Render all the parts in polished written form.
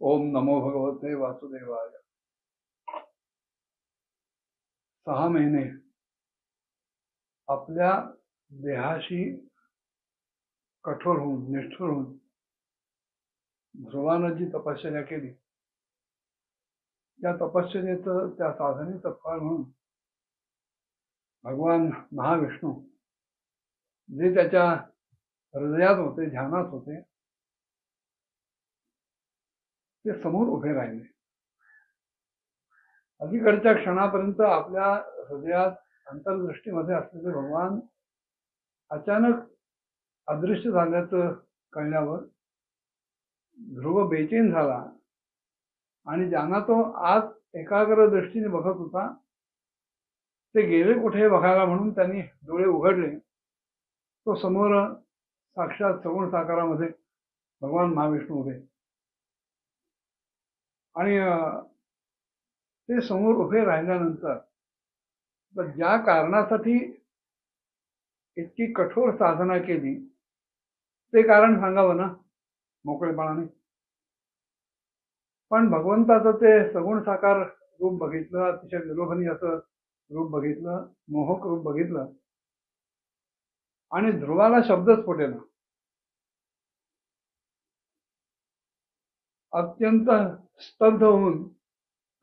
ओम नमो भगवते वासुदेवाय. 6 महिने आपल्या देहाशी कठोर होऊन निष्ठुर होऊन ध्रुवानं जी तपश्चर्या केली, त्या तपश्चर्येचं, त्या साधनेचं फळ म्हणून भगवान महाविष्णू जे त्याच्या हृदयात होते, ध्यानात होते, ते समोर उभे राहिले. अलीकडच्या क्षणापर्यंत आपल्या हृदयात अंतर्दृष्टीमध्ये असलेले भगवान अचानक अदृश्य झाल्याचं कळल्यावर ध्रुव बेचैन झाला आणि ज्यांना तो आज एकाग्र दृष्टीने बघत होता ते गेले कुठे बघायला म्हणून त्यांनी डोळे उघडले. तो समोर साक्षात सगुण साकारामध्ये भगवान महाविष्णू उभे आणि ते समोर उभे राहिल्यानंतर ज्या कारणासाठी इतकी कठोर साधना केली ते कारण सांगावं ना मोकळेपणाने. पण भगवंताचं ते सगुण साकार रूप बघितलं, अतिशय विलोभनीय असं रूप बघितलं, मोहक रूप बघितलं आणि ध्रुवाला शब्दच फुटेना. अत्यंत स्तब्ध होऊन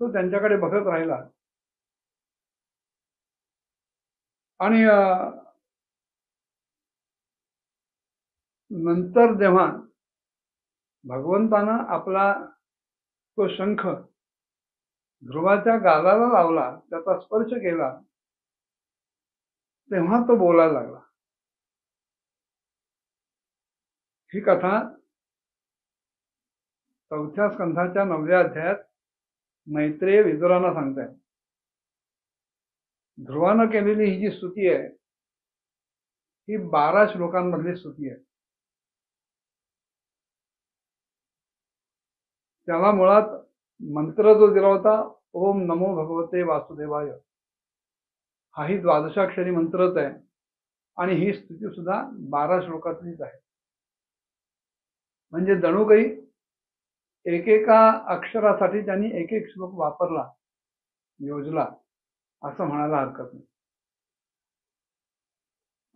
तो त्यांच्याकडे बघत राहिला आणि नंतर जेव्हा भगवंतानं आपला तो शंख ध्रुवाच्या गालाला लावला, त्याचा स्पर्श केला, तेव्हा तो बोलायला लागला. ही कथा 4थ्या स्कंधाच्या 9व्या अध्यायात मैत्रेय विदुरांना सांगताय. ध्रुवानं केलेली ही जी स्तुती आहे ही 12 श्लोकांमधली स्तुती आहे. त्याला मुळात मंत्र जो दिला होता ओम नमो भगवते वासुदेवाय, हाही द्वादशाक्षरी मंत्रच आहे आणि ही स्तुती सुद्धा 12 श्लोकातलीच आहे. म्हणजे जणू काही एकेका अक्षरासाठी त्यांनी एक एक श्लोक वापरला, योजला असं म्हणायला हरकत नाही.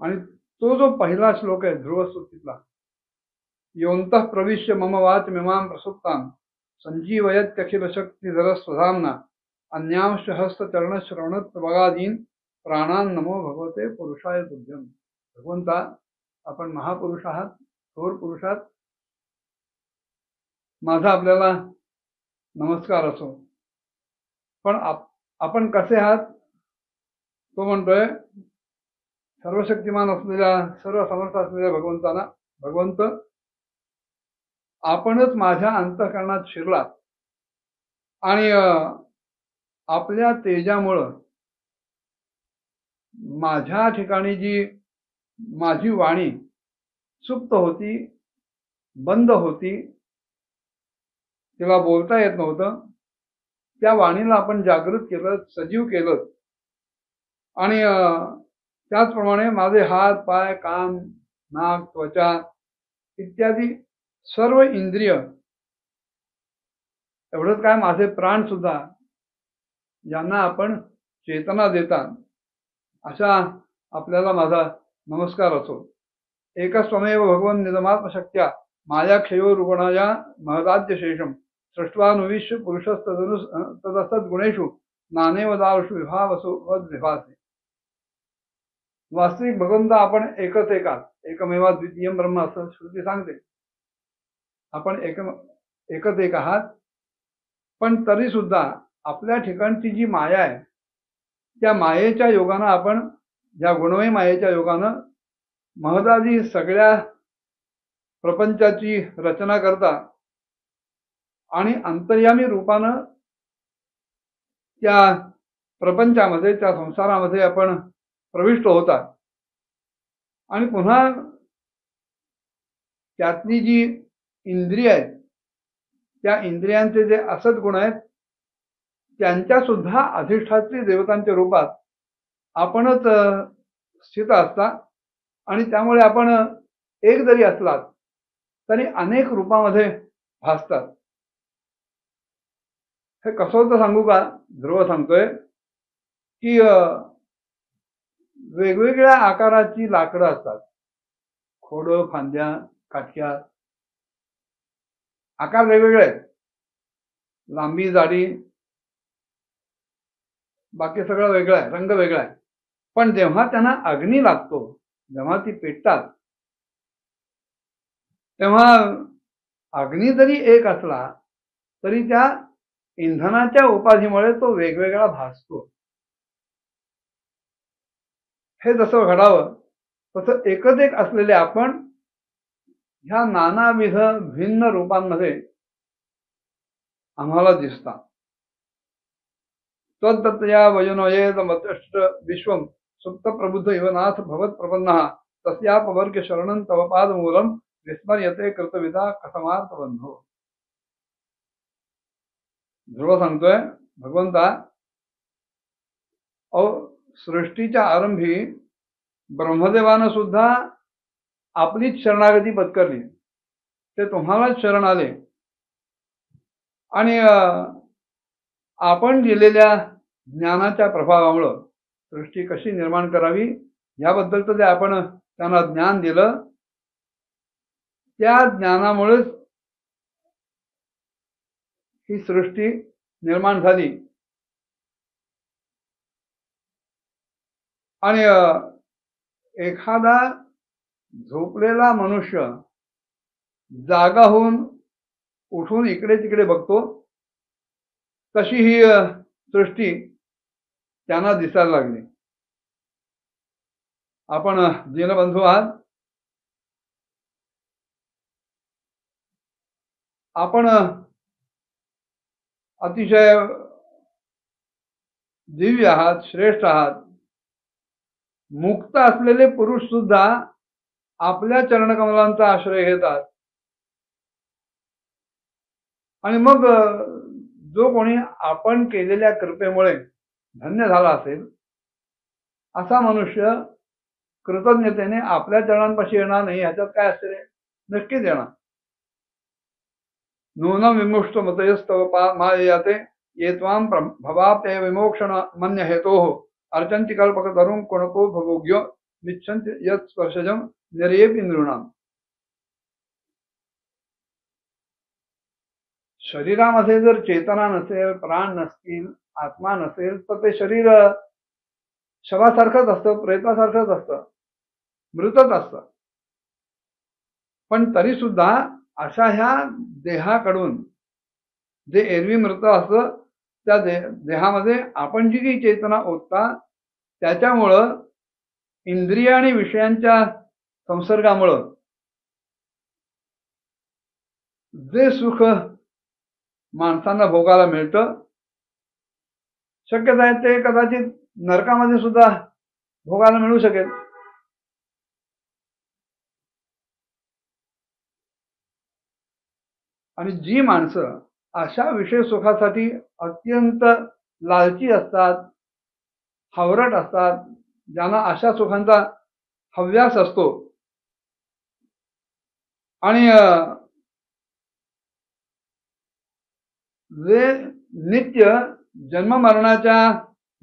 आणि तो जो पहिला श्लोक आहे ध्रुवस्तुतीतला, योऽन्तः प्रविश्य मम वाचमिमां प्रसुप्तां संजीवयत्यखिल शक्तिधर स्वधाम्ना अन्यांश हस्तचरण श्रवणत्वगादीन प्राणान् नमो भगवते पुरुषाय तुभ्यं. भगवंता, आपण महापुरुष आहात, थोर पुरुष आहात, माझा आपल्याला नमस्कार असो. पण आपण कसे आहात? तो म्हणतोय सर्वशक्तिमान असलेल्या, सर्व समर्थ असलेल्या भगवंताना, भगवंत आपणच माझ्या अंतःकरणात शिरलात आणि आपल्या तेजामुळं माझ्या ठिकाणी जी माझी वाणी सुप्त होती, बंद होती, तिला बोलता येत नव्हतं, त्या वाणीला आपण जागृत केलं, सजीव केलं. आणि त्याचप्रमाणे माझे हात, पाय, कान, नाक, त्वचा इत्यादी सर्व इंद्रिय, एवढंच काय माझे प्राण सुद्धा, ज्यांना आपण चेतना देता, अशा आपल्याला माझा नमस्कार असो. एकस्त्वमेव भगवन् निजमात्मशक्त्या मायाक्षयो रुगणाया महदाद्य शेषम सृष्ट्वानुविश्य पुरुषस्तदसद्गुणेषु नानेव दारुषु विभावसो वद्विभासे. वास्तविक भगवंत आपण एकच एकात, एकमेवा द्वितीयम ब्रह्म असं श्रुती सांगते. आपण एकच एक आहात, पण तरी सुद्धा आपल्या ठिकाणची जी माया आहे त्या मायेच्या योगानं आपण, ज्या गुणमय मायेच्या योगानं महदादी सगळ्या प्रपंचाची रचना करता आणि अंतर्यामी रूपानं त्या प्रपंचामध्ये, त्या संसारामध्ये आपण प्रविष्ट होता आणि पुन्हा त्यातली जी इंद्रिय आहेत त्या इंद्रियांचे जे असत गुण आहेत त्यांच्या सुद्धा अधिष्ठात्री देवतांच्या रूपात आपणच स्थित असता आणि त्यामुळे आपण एक जरी असलात तरी अनेक रूपामध्ये भासतात. हे कसं होतं सांगू का? ध्रुव सांगतोय की वेगवेगळ्या आकाराची लाकडं असतात. खोडं, फांद्या, काटक्या, आकार वेगवेगळे आहेत. लांबी, जाडी, बाकी सगळं वेगळं आहे, रंग वेगळा आहे. पण जेव्हा त्यांना अग्नी लागतो, जेव्हा ती पेटतात, तेव्हा अग्नी जरी एक असला तरी त्या इंधनाच्या उपाधीमुळे तो वेगवेगळा भासतो. हे जसं घडावं तसं एकच एक असलेले आपण ह्या नानाविध भिन्न रूपांमध्ये आम्हाला दिसतात. तद्दत्तया वयुनयेत मध्यष्ट विश्वम सुप्त प्रबुद्ध इव नाथ भवत प्रपन्नः तस्यापवर्ग शरणं तव पादमूलम विस्मर्यते कृतविदा कथमार्थ बंधो. ध्रुव सांगतोय, भगवंता, सृष्टीच्या आरंभी ब्रह्मदेवानं सुद्धा आपलीच शरणागती पत्करली. ते तुम्हालाच शरण आले आणि आपण दिलेल्या ज्ञानाच्या प्रभावामुळं सृष्टी कशी निर्माण करावी याबद्दलचं जे आपण त्यांना ज्ञान दिलं, त्या ज्ञानामुळेच ही सृष्टी निर्माण झाली. आणि एखादा झोपलेला मनुष्य जागा होऊन उठून इकडे तिकडे बघतो, तशी ही सृष्टी त्यांना दिसायला लागली. आपण दीनबंधू आहात. आपण अतिशय दिव्य आहात, श्रेष्ठ आहात. मुक्त असलेले पुरुष सुद्धा आपल्या चरणकमलांचा आश्रय घेतात. आणि मग जो कोणी आपण केलेल्या कृपेमुळे धन्य झाला असेल, असा मनुष्य कृतज्ञतेने आपल्या चरणांपाशी येणार नाही ह्याच्यात काय असेल? नक्कीच येणार. नूनं विमुष्ट मतयस्तव माययाते ये त्वां भवाप्य विमोक्षण मन्य हेतोः अर्चन्ति कल्पकतरुं कोणको भवोग्यो निच्छन्ति यत् स्पर्शजं निर्येपि नृणाम्. शरीरामध्ये जर चेतना नसेल, प्राण नसतील, आत्मा नसेल, तर ते शरीर शवासारखंच असतं, प्रेतासारखंच असतं, मृतच असतं. पण तरी सुद्धा अशा ह्या देहाकडून जे एरवी मृत असतं, त्या देहामध्ये आपण जी काही चेतना ओतता, त्याच्यामुळं इंद्रिय आणि विषयांच्या संसर्गामुळं जे सुख माणसांना भोगायला मिळतं, शक्यता आहे ते कदाचित नरकामध्ये सुद्धा भोगायला मिळू शकेल. आणि जी माणसं अशा विषय सुखासाठी अत्यंत लालची असतात, हावरट असतात, ज्यांना अशा सुखांचा हव्यास असतो आणि जे नित्य जन्म मरणाच्या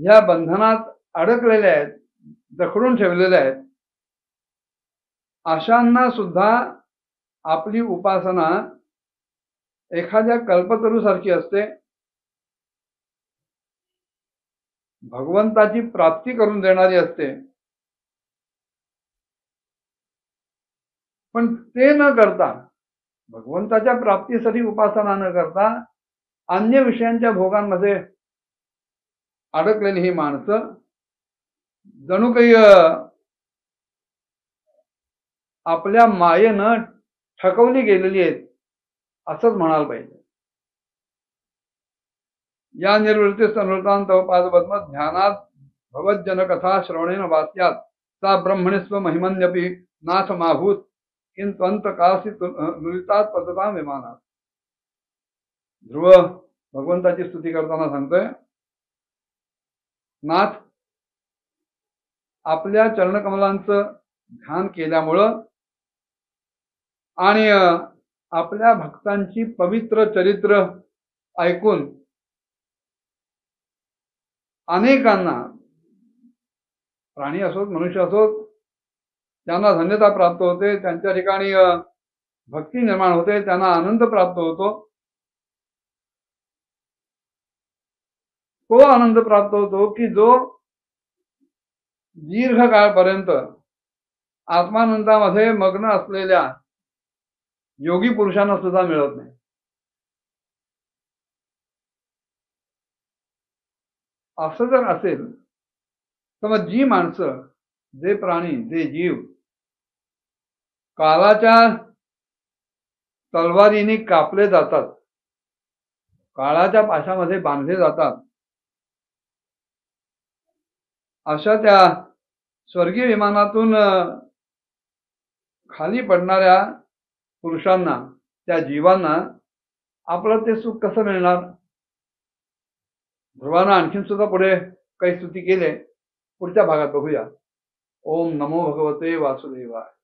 ह्या बंधनात अडकलेले आहेत, जखडून ठेवलेले आहेत, अशांना सुद्धा आपली उपासना एखाद्या कल्पतरूसारखी असते. भगवंताची प्राप्ती करून देणारी असते. पण ते न करता, भगवंताच्या प्राप्तीसाठी उपासना न करता अन्य विषयांच्या भोगांमध्ये अडकलेली ही माणसं जणू काही आपल्या मायेनं ठकवली गेलेली आहेत असंच म्हणायला पाहिजे. या निर्वृत्तीस अनृतांत पादपद्म ध्यानात भवज्जन कथा श्रवणेन वास्यात सा ब्रह्मणीस्व महिमन्यपि नाथ माभूत किंत्वंत कासी नुरितात पततां विमानात. ध्रुव भगवंताची स्तुती करताना सांगतोय, नाथ, आपल्या चरणकमलांचं ध्यान केल्यामुळं आणि आपल्या भक्तांची पवित्र चरित्र ऐकून अनेकांना, प्राणी असोत मनुष्य असोत, त्यांना धन्यता प्राप्त होते, त्यांच्या ठिकाणी भक्ती निर्माण होते, त्यांना आनंद प्राप्त होतो. तो आनंद प्राप्त होतो की जो दीर्घकाळपर्यंत आत्मानंदामध्ये मग्न असलेल्या योगी पुरुषांना सुद्धा मिळत नाही. असं जर असेल तर मग जी माणसं, जे प्राणी, जे जीव काळाच्या तलवारीने कापले जातात, काळाच्या पाशामध्ये बांधले जातात, अशा त्या स्वर्गीय विमानातून खाली पडणाऱ्या पुरुषांना, त्या जीवांना आपलं ते सुख कसं मिळणार? ध्रुवानं आणखीन सुद्धा पुढे काही स्तुती केले, पुढच्या भागात बघूया. ओम नमो भगवते वासुदेवाय.